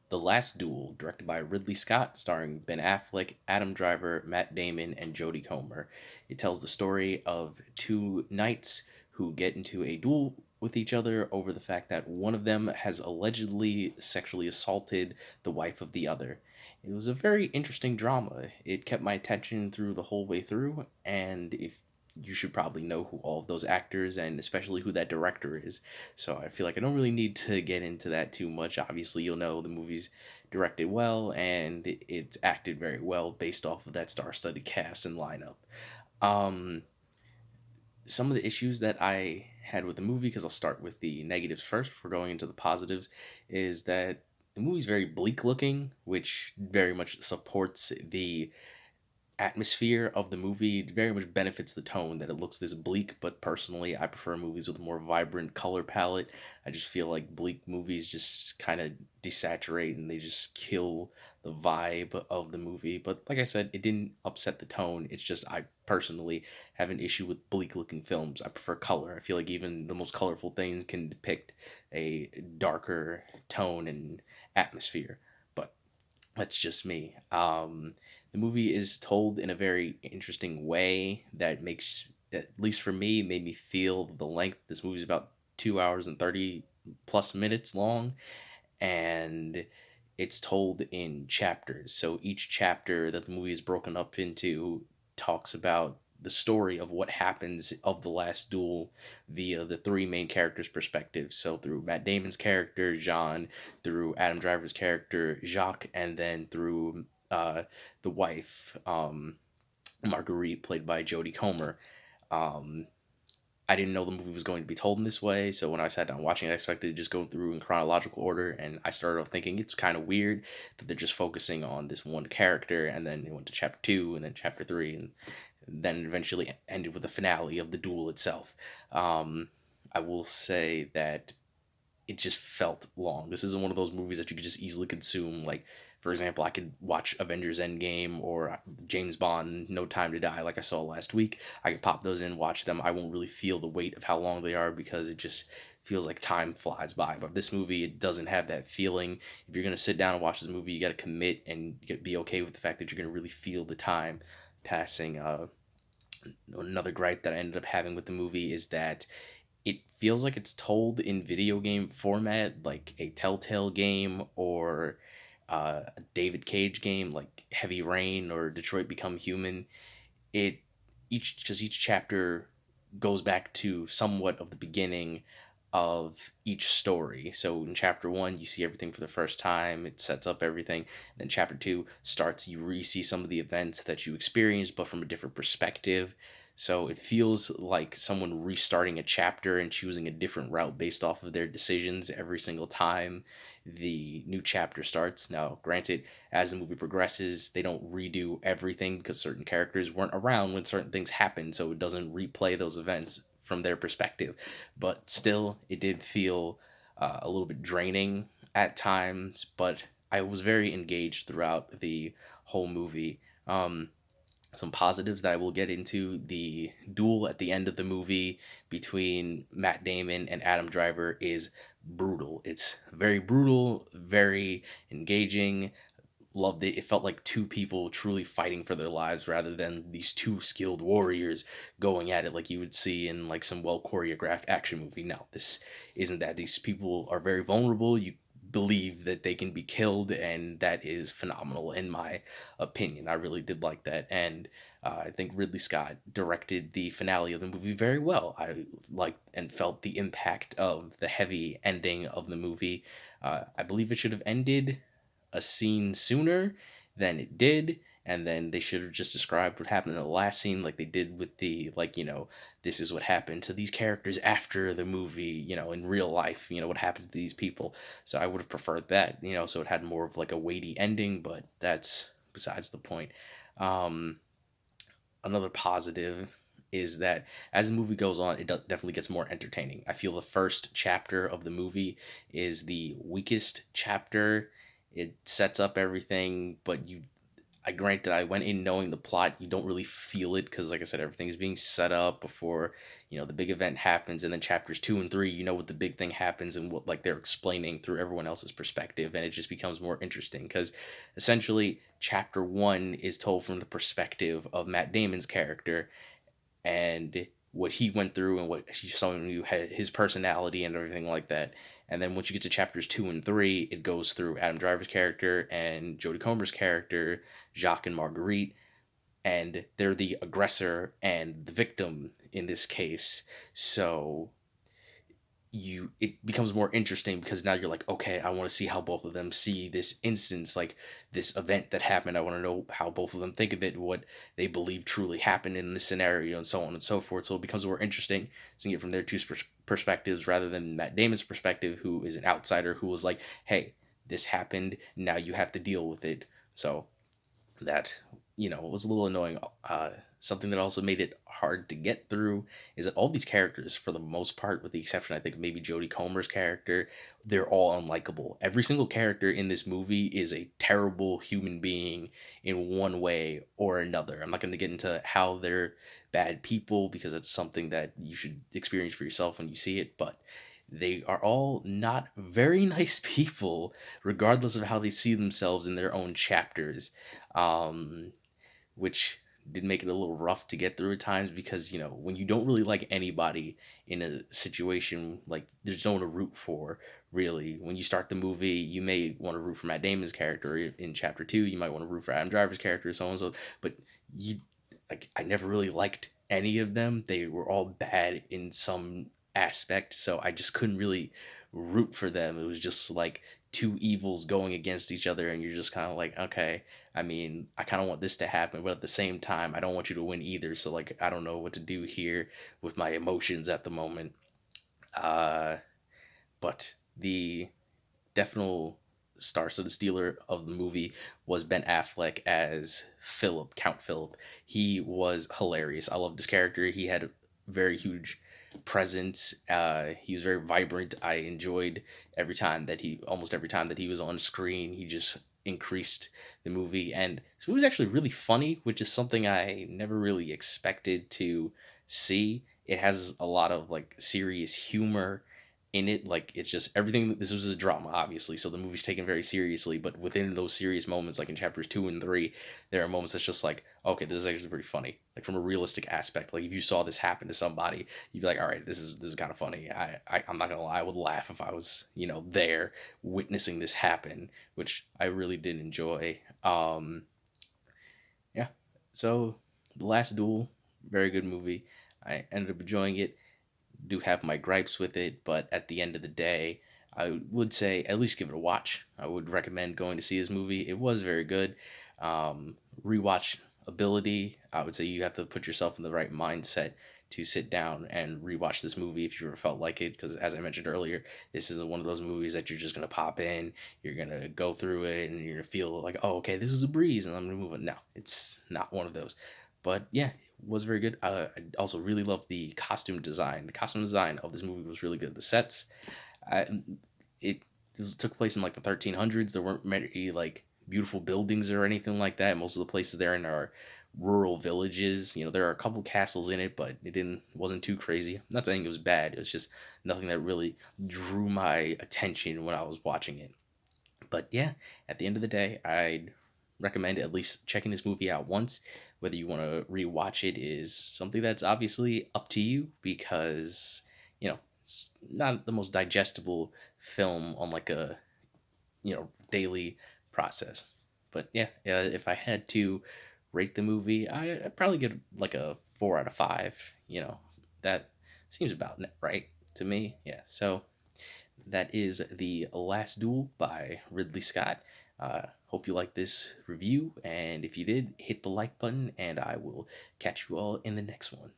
The Last Duel, directed by Ridley Scott, starring Ben Affleck, Adam Driver, Matt Damon, and Jodie Comer. It tells the story of two knights who get into a duel with each other over the fact that one of them has allegedly sexually assaulted the wife of the other. It was a very interesting drama. It kept my attention through the whole way through, and if you should probably know who all of those actors and especially who that director is. So I feel like I don't really need to get into that too much. Obviously, you'll know the movie's directed well and it's acted very well based off of that star-studded cast and lineup. Um, some of the issues that I had with the movie, because I'll start with the negatives first before going into the positives, is that the movie's very bleak looking, which very much supports the atmosphere of the movie. It very much benefits the tone that it looks this bleak, but personally I prefer movies with a more vibrant color palette. I just feel like bleak movies just kind of desaturate and they just kill the vibe of the movie. But like I said, it didn't upset the tone. It's just I personally have an issue with bleak looking films. I prefer color. I feel like even the most colorful things can depict a darker tone and atmosphere. But that's just me. The movie is told in a very interesting way that makes, at least for me, made me feel the length. This movie is about 2 hours and 30 plus minutes long, and it's told in chapters. So each chapter that the movie is broken up into talks about the story of what happens of the last duel via the three main characters' perspectives. So through Matt Damon's character Jean, through Adam Driver's character Jacques, and then through the wife Marguerite, played by Jodie Comer. Um, I didn't know the movie was going to be told in this way, so when I sat down watching it, I expected to just go through in chronological order, and I started off thinking it's kind of weird that they're just focusing on this one character, and then it went to chapter 2, and then chapter 3, and then eventually ended with the finale of the duel itself. I will say that it just felt long. This isn't one of those movies that you could just easily consume. Like, for example, I could watch Avengers Endgame or James Bond No Time to Die, like I saw last week. I could pop those in, watch them. I won't really feel the weight of how long they are because it just feels like time flies by. But this movie, it doesn't have that feeling. If you're going to sit down and watch this movie, you got to commit and be okay with the fact that you're going to really feel the time passing. Another gripe that I ended up having with the movie is that it feels like it's told in video game format, like a Telltale game or a David Cage game, like Heavy Rain or Detroit Become Human. It each chapter goes back to somewhat of the beginning of each story. So in chapter 1, you see everything for the first time. It sets up everything. Then chapter 2 starts, you re-see some of the events that you experienced, but from a different perspective. So it feels like someone restarting a chapter and choosing a different route based off of their decisions every single time the new chapter starts. Now, granted, as the movie progresses, they don't redo everything because certain characters weren't around when certain things happened, so it doesn't replay those events from their perspective. But still, it did feel a little bit draining at times, but I was very engaged throughout the whole movie. Some positives that I will get into: the duel at the end of the movie between Matt Damon and Adam Driver is brutal. It's very brutal, very engaging. Loved it. It felt like two people truly fighting for their lives rather than these two skilled warriors going at it like you would see in like some well choreographed action movie. No, this isn't that. These people are very vulnerable. You believe that they can be killed, and that is phenomenal in my opinion. I really did like that, and I think Ridley Scott directed the finale of the movie very well. I liked and felt the impact of the heavy ending of the movie. I believe it should have ended a scene sooner than it did, and then they should have just described what happened in the last scene like they did with the, like, this is what happened to these characters after the movie, in real life, what happened to these people. So I would have preferred that, so it had more of like a weighty ending, but that's besides the point. um Another positive is that as the movie goes on, it definitely gets more entertaining. I feel the first chapter of the movie is the weakest chapter. It sets up everything, but I grant that I went in knowing the plot. You don't really feel it because, like I said, everything's being set up before the big event happens, and then chapters 2 and 3, what the big thing happens and what like they're explaining through everyone else's perspective, and it just becomes more interesting because essentially chapter 1 is told from the perspective of Matt Damon's character and what he went through and what he saw in you had his personality and everything like that. And then once you get to chapters 2 and 3, it goes through Adam Driver's character and Jodie Comer's character, Jacques and Marguerite, and they're the aggressor and the victim in this case. So it becomes more interesting because now you're like, okay, I want to see how both of them see this instance, like this event that happened. I want to know how both of them think of it, what they believe truly happened in this scenario, and so on and so forth. So it becomes more interesting seeing it from their two perspectives rather than Matt Damon's perspective, who is an outsider who was like, hey, this happened, now you have to deal with it. So that was a little annoying. Something that also made it hard to get through is that all these characters, for the most part, with the exception I think maybe Jodie Comer's character, they're all unlikable. Every single character in this movie is a terrible human being in one way or another. I'm not going to get into how they're bad people because it's something that you should experience for yourself when you see it, but they are all not very nice people, regardless of how they see themselves in their own chapters, um, which did make it a little rough to get through at times because, when you don't really like anybody in a situation, like, there's no one to root for, really. When you start the movie, you may want to root for Matt Damon's character. In chapter 2, you might want to root for Adam Driver's character, so on and so, but you, like, I never really liked any of them. They were all bad in some aspect, so I just couldn't really root for them. It was just like two evils going against each other, and you're just kind of like, okay, I mean, I kind of want this to happen, but at the same time, I don't want you to win either. So, like, I don't know what to do here with my emotions at the moment. Uh, but the definite star, so the stealer of the movie was Ben Affleck as Philip, Count Philip. He was hilarious. I loved his character. He had a very huge presence. He was very vibrant. I enjoyed almost every time that he was on screen. He just increased the movie, and this movie was actually really funny, which is something I never really expected to see. It has a lot of like serious humor in it. Like, it's just everything. This was a drama, obviously, so the movie's taken very seriously, but within those serious moments, like in chapters 2 and 3, there are moments that's just like, okay, this is actually pretty funny, like from a realistic aspect. Like, if you saw this happen to somebody, you'd be like, all right, this is kind of funny. I'm not gonna lie, I would laugh if I was there witnessing this happen, which I really did enjoy. Yeah, so The Last Duel, very good movie. I ended up enjoying it. Do have my gripes with it, but at the end of the day, I would say at least give it a watch. I would recommend going to see this movie. It was very good. Rewatch ability, I would say you have to put yourself in the right mindset to sit down and rewatch this movie if you ever felt like it. Because as I mentioned earlier, this isn't one of those movies that you're just gonna pop in, you're gonna go through it, and you're gonna feel like, oh, okay, this is a breeze, and I'm gonna move on. No, it's not one of those. But yeah, was very good. I also really loved the costume design. The costume design of this movie was really good. The sets, I, it this took place in like the 1300s. There weren't many like beautiful buildings or anything like that. Most of the places there in are rural villages. There are a couple castles in it, but wasn't too crazy. I'm not saying it was bad. It was just nothing that really drew my attention when I was watching it. But yeah, at the end of the day, I'd recommend at least checking this movie out once. Whether you want to rewatch it is something that's obviously up to you because, it's not the most digestible film on like a, daily process. But yeah, if I had to rate the movie, I'd probably give it like a 4 out of 5. That seems about right to me. Yeah, so that is The Last Duel by Ridley Scott. Hope you liked this review, and if you did, hit the like button, and I will catch you all in the next one.